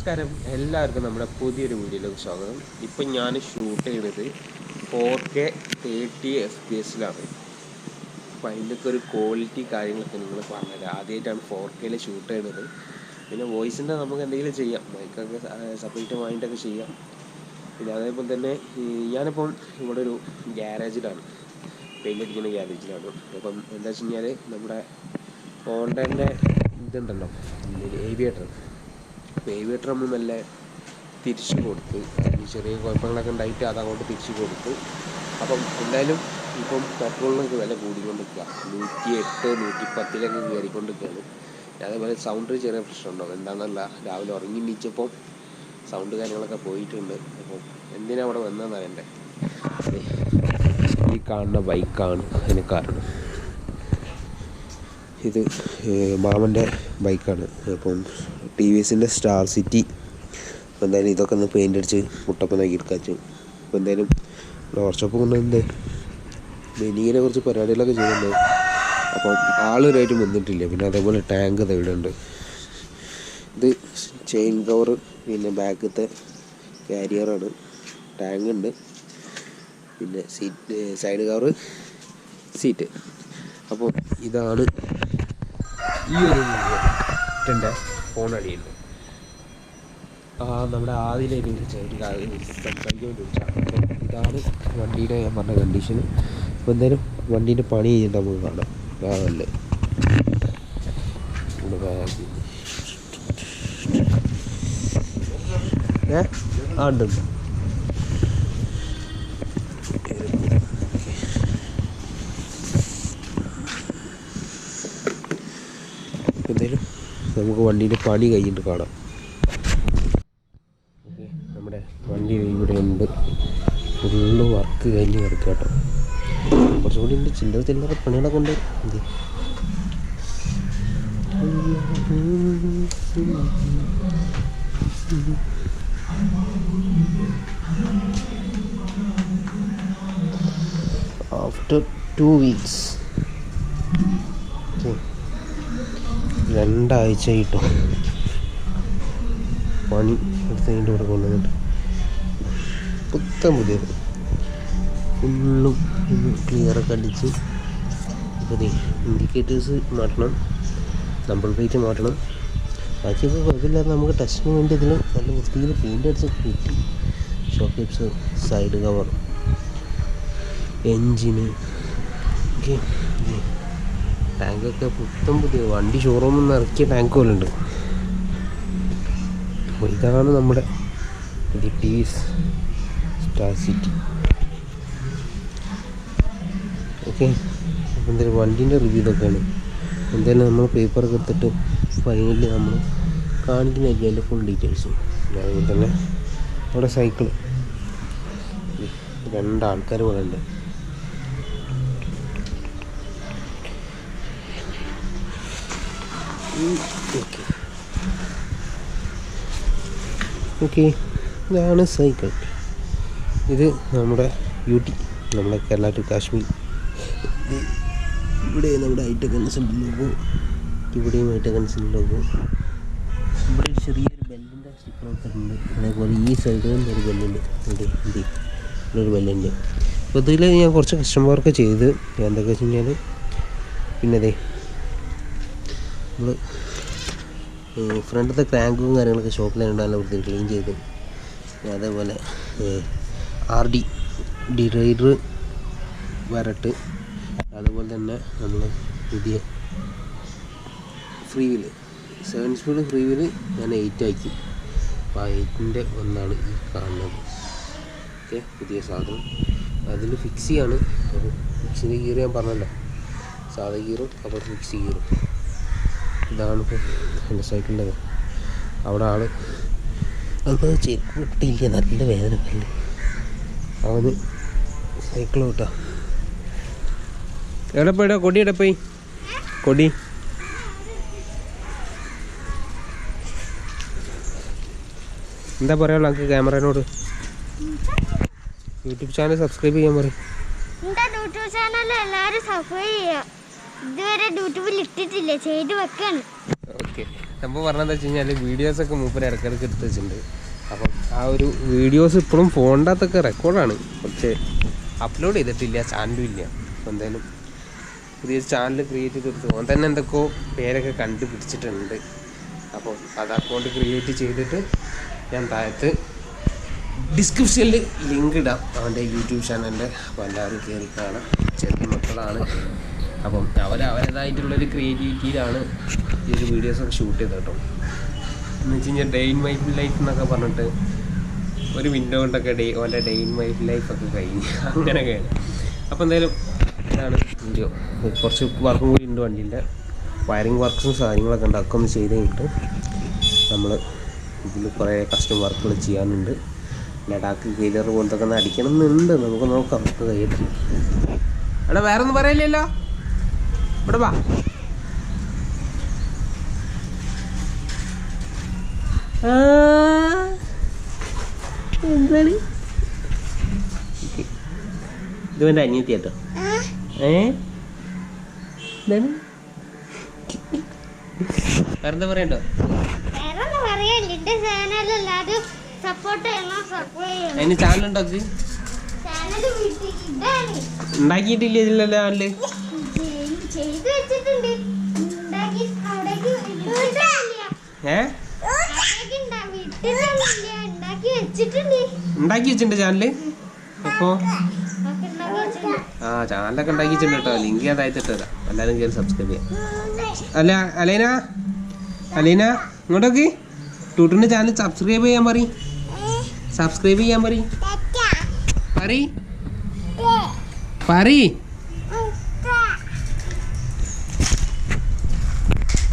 നമസ്കാരം എല്ലാവർക്കും നമ്മുടെ പുതിയൊരു വീഡിയോയിലേക്ക് സ്വാഗതം. ഇപ്പം ഞാൻ ഷൂട്ട് ചെയ്തത് 4K 30 FPS അപ്പോൾ അതിൻ്റെയൊക്കെ ഒരു ക്വാളിറ്റി കാര്യങ്ങളൊക്കെ നിങ്ങൾ പറഞ്ഞത് ആദ്യമായിട്ടാണ് 4Kയിൽ ഷൂട്ട് ചെയ്യുന്നത്. പിന്നെ വോയിസിൻ്റെ നമുക്ക് എന്തെങ്കിലും ചെയ്യാം, മൈക്കൊക്കെ സെപ്പറേറ്റ് വാങ്ങിയിട്ടൊക്കെ ചെയ്യാം. പിന്നെ അതേപോലെ തന്നെ ഞാനിപ്പം ഇവിടെ ഒരു ഗ്യാരേജിലാണ്, പെയിൻ്റ് അടിക്കുന്ന ഗ്യാരേജിലാണ്. അപ്പം എന്താ വെച്ച് കഴിഞ്ഞാൽ നമ്മുടെ ഹോണ്ടൻ്റെ ഇതുണ്ടല്ലോ ഏവിയേറ്റർ, ഏവിയേറ്റർ നമ്മൾ മെല്ലെ തിരിച്ചു കൊടുത്ത്, അതിന് ചെറിയ കുഴപ്പങ്ങളൊക്കെ ഉണ്ടായിട്ട് അതങ്ങോട്ട് തിരിച്ചു കൊടുത്ത്. അപ്പം എന്തായാലും ഇപ്പം പെട്രോളിനൊക്കെ വില കൂടിക്കൊണ്ടിരിക്കുക, 108 110 കയറിക്കൊണ്ടിരിക്കുകയാണ്. അതേപോലെ സൗണ്ട് ചെറിയ പ്രശ്നമുണ്ടോ എന്താണെന്നല്ല, രാവിലെ ഉറങ്ങി നീച്ചപ്പം സൗണ്ട് കാര്യങ്ങളൊക്കെ പോയിട്ടുണ്ട്. അപ്പം എന്തിനാ അവിടെ വന്നതെന്ന് അറിയണ്ടേ. ഈ കാണുന്ന ബൈക്കാണ് അതിന് കാരണം. ഇത് മാമൻ്റെ ബൈക്കാണ്. അപ്പം TVSൻ്റെ സ്റ്റാർ സിറ്റി. അപ്പോൾ എന്തായാലും ഇതൊക്കെ ഒന്ന് പെയിൻ്റ് അടിച്ച് മുട്ടപ്പനാക്കി എടുക്കാച്ചു. അപ്പോൾ എന്തായാലും വർക്ക്ഷോപ്പ് കൊണ്ടുവന്നത് ബനിയെ കുറച്ച് പരിപാടികളൊക്കെ ചെയ്യുന്നുണ്ട്. അപ്പം ആളൊരായിട്ടും വന്നിട്ടില്ല. പിന്നെ അതേപോലെ ടാങ്ക് തേടുണ്ട്. ഇത് ചെയിൻ കവർ, പിന്നെ ബാക്കത്തെ കാരിയറാണ്, ടാങ്ക് ഉണ്ട്, പിന്നെ സീറ്റ്, സൈഡ് കവർ, സീറ്റ്. അപ്പോൾ ഇതാണ് ഈ ഒരു എൻ്റെ ഫോൺ അടിയുണ്ട്. നമ്മുടെ ആദ്യം സംസാരിക്കാൻ ചോദിച്ചാണ്. അപ്പം ഇതാണ് വണ്ടിയുടെ ഞാൻ പറഞ്ഞ കണ്ടീഷൻ. അപ്പോൾ എന്തായാലും വണ്ടീൻ്റെ പണി കഴിഞ്ഞിട്ട് നമുക്ക് കാണാം. കാണല്ലേ ഉണ്ട്. എന്തായാലും നമുക്ക് വണ്ടീൻ്റെ പണി കഴിഞ്ഞിട്ട് കാണാം. ഓക്കെ, നമ്മുടെ വണ്ടി ഇവിടെ ഉണ്ട്, ഫുള്ള് വർക്ക് കഴിഞ്ഞ് കിടക്കുക കേട്ടോ. കുറച്ചുകൂടി ഉണ്ട്, ചില്ലറ പണികളൊക്കെ ഉണ്ട്. എന്ത് ആഫ്റ്റർ 2 weeks, 2 ആഴ്ച ആയിട്ടോ പണി എടുത്തതിൻ്റെ കൂടെ കൊണ്ടുവന്നിട്ട് പുതിയത് ഫുള്ളും ക്ലിയറൊക്കെ അടിച്ച്. ഇപ്പോൾ ഇൻഡിക്കേറ്റേഴ്സ് മാറ്റണം, നമ്പർ പ്ലേറ്റ് മാറ്റണം. ബാക്കിയൊക്കെ കുഴപ്പമില്ലാതെ നമുക്ക് ടെസ്റ്റിന് വേണ്ടി ഇതിൽ നല്ല വൃത്തിയിൽ പെയിൻ്റ് അടിച്ച് കിട്ടി. ഷോക്കേപ്സ്, സൈഡ് കവർ, എൻജിന്, ഓക്കെ. ടാങ്കൊക്കെ പുതിയ വണ്ടി ഷോറൂമിൽ നിന്ന് ഇറക്കിയ ടാങ്ക് പോലെ ഉണ്ട്. അപ്പോൾ ഇതാണ് നമ്മുടെ TVS സ്റ്റാർ സിറ്റി. ഓക്കെ, അപ്പോൾ എന്തായാലും വണ്ടീൻ്റെ റിവ്യൂ ഇതൊക്കെയാണ്. എന്തായാലും നമ്മൾ പേപ്പറൊക്കെ എടുത്തിട്ട് ഫൈനലി നമ്മൾ കാണിക്കുന്നതായിരിക്കും അതിൻ്റെ ഫുൾ ഡീറ്റെയിൽസും. അതുപോലെ തന്നെ അവിടെ സൈക്കിള്, 2 ആൾക്കാർ ഇവിടെ ഉണ്ട്. ഓക്കെ, ഇതാണ് സൈക്കിൾ. ഇത് നമ്മുടെ UT, നമ്മുടെ കേരള ടു കാശ്മീർ. ഇവിടെ നമ്മുടെ ITek Anasൻ്റെ ലോഗോ, ഇവിടെയും ITek Anasൻ്റെ ലോഗോ. ഇവിടെ ചെറിയൊരു ബെല്ലിൻ്റെ സ്റ്റിക്കറൊക്കെ ഉണ്ട്. അതേപോലെ ഈ സൈഡിലും ഒരു ബെല്ലുണ്ട്, ഇവിടെ ഒരു ബെല്ലുണ്ട്. അപ്പോൾ ഇതിൽ ഞാൻ കുറച്ച് കസ്റ്റമർക്ക് ചെയ്ത് എന്തൊക്കെ വെച്ച് കഴിഞ്ഞാൽ, പിന്നെ അതെ നമ്മൾ ഫ്രണ്ടത്തെ ക്രാങ്കും കാര്യങ്ങളൊക്കെ ഷോപ്പിലുണ്ട്, നല്ല വൃത്തി ക്ലീൻ ചെയ്ത്. അതേപോലെ RD ഡിറൈഡർ വരട്ട്. അതുപോലെ തന്നെ നമ്മൾ പുതിയ free wheel, 7 speed free wheel ഞാൻ 8 ആക്കി. അപ്പോൾ ആ 8ൻ്റെ ഒന്നാണ് ഈ കാണുന്നത്. ഓക്കെ, പുതിയ സാധനം അതിൽ ഫിക്സ് ചെയ്യാണ്. അപ്പോൾ ഫിക്സിൻ്റെ ഗിയർ ഞാൻ പറഞ്ഞല്ലോ, സാധാ ഗിയറും അപ്പോൾ ഫിക്സ് ഗിയറും. ഇതാണിപ്പോൾ എൻ്റെ സൈക്കിളിൻ്റെ. അവിടെ ആൾ അപ്പോൾ ചെരുപ്പ് കിട്ടിയില്ല, നല്ല വേദന കല്ല്. അവന് സൈക്കിൾ കിട്ടാ. എവിടെ കൊടി എടപ്പോയി, കൊടി എന്താ പറയാനുള്ള നമുക്ക് ക്യാമറയോട്? യൂട്യൂബ് ചാനൽ സബ്സ്ക്രൈബ് ചെയ്യാൻ പറയും. യൂട്യൂബ് ചാനൽ എല്ലാവരും സബ്സ്ക്രൈബ് ചെയ്യുക. ഇതുവരെ യൂട്യൂബിൽ ഇട്ടിട്ടില്ല, ചെയ്ത് വെക്കാണ്. ഓക്കെ. സംഭവം പറഞ്ഞതെന്ന് വെച്ച് കഴിഞ്ഞാൽ വീഡിയോസൊക്കെ മൂപ്പര് ഇടയ്ക്കിടയ്ക്ക് എടുത്ത് വെച്ചിട്ടുണ്ട്. അപ്പം ആ ഒരു വീഡിയോസ് ഇപ്പോഴും ഫോണിൻ്റെ അകത്തൊക്കെ റെക്കോർഡാണ്, പക്ഷേ അപ്ലോഡ് ചെയ്തിട്ടില്ല, ചാനലും ഇല്ല. അപ്പോൾ എന്തായാലും പുതിയൊരു ചാനൽ ക്രിയേറ്റ് ചെയ്തെടുത്തു. ഓൻ തന്നെ എന്തൊക്കെയോ പേരൊക്കെ കണ്ടുപിടിച്ചിട്ടുണ്ട്. അപ്പോൾ അത് അക്കൗണ്ട് ക്രിയേറ്റ് ചെയ്തിട്ട് ഞാൻ താഴത്ത് ഡിസ്ക്രിപ്ഷനിൽ ലിങ്ക് ഇടാം അവൻ്റെ യൂട്യൂബ് ചാനലിൻ്റെ. അപ്പോൾ എല്ലാവരും കയറി കാണാം. ചെറിയ മക്കളാണ്, അപ്പം അവരവരുടേതായിട്ടുള്ളൊരു ക്രിയേറ്റിവിറ്റിയിലാണ് ഈ ഒരു വീഡിയോസൊക്കെ ഷൂട്ട് ചെയ്തത് കേട്ടോ. എന്ന് വെച്ച് കഴിഞ്ഞാൽ ഡേ ഇൻ മൈ ലൈഫ് എന്നൊക്കെ പറഞ്ഞിട്ട് ഒരു വിൻഡോ കൊണ്ടൊക്കെ ഓൻ്റെ ഡേ ഇൻ മൈ ലൈഫൊക്കെ കഴിഞ്ഞ് അങ്ങനെയൊക്കെയാണ്. അപ്പോൾ എന്തായാലും ഇതാണ് വീഡിയോ. കുറച്ച് വർക്കും കൂടി ഉണ്ട് വണ്ടിൻ്റെ, വയറിങ് വർക്ക്സും സാധനങ്ങളൊക്കെ ഉണ്ട്. അതൊക്കെ ഒന്ന് ചെയ്ത് കഴിഞ്ഞിട്ട് നമ്മൾ ഇതിൽ കുറേ കസ്റ്റം വർക്കുകൾ ചെയ്യാനുണ്ട്. ലഡാക്ക് ഗെയിലർ പോലത്തെ ഒന്ന് അടിക്കണം എന്നുണ്ട്, നമുക്ക് നോക്കാം. നമുക്ക് കഴിയത്തില്ല. എടാ വേറെ ഒന്നും പറയില്ലല്ലോ, ഇവിടെ വാ. എന്താണ് ഇത് എൻ്റെ അനിയത്തി കേട്ടോ. എന്താണ് വേറെന്താ പറയണ്ടോ? അതിന് ചാനൽ ഉണ്ടോ? ഉണ്ടാക്കിയിട്ടില്ല ഇതിലല്ലോ ചാനല്. ഉണ്ടാക്കി വെച്ചിട്ടുണ്ട് ചാനല്. അപ്പോ ആ ചാനലൊക്കെ ഉണ്ടാക്കി വെച്ചിട്ടുണ്ട് കേട്ടോ. ലിങ്ക് ഞാൻ താഴ്ത്തിട്ട് തരാം, എല്ലാവരും കയറി സബ്സ്ക്രൈബ് ചെയ്യാം. അല്ല അലീന ഇങ്ങോട്ടൊക്കെ ടൂട്ടിൻ്റെ ചാനൽ സബ്സ്ക്രൈബ് ചെയ്യാൻ പറയും. സബ്സ്ക്രൈബ് ചെയ്യാൻ പറയും.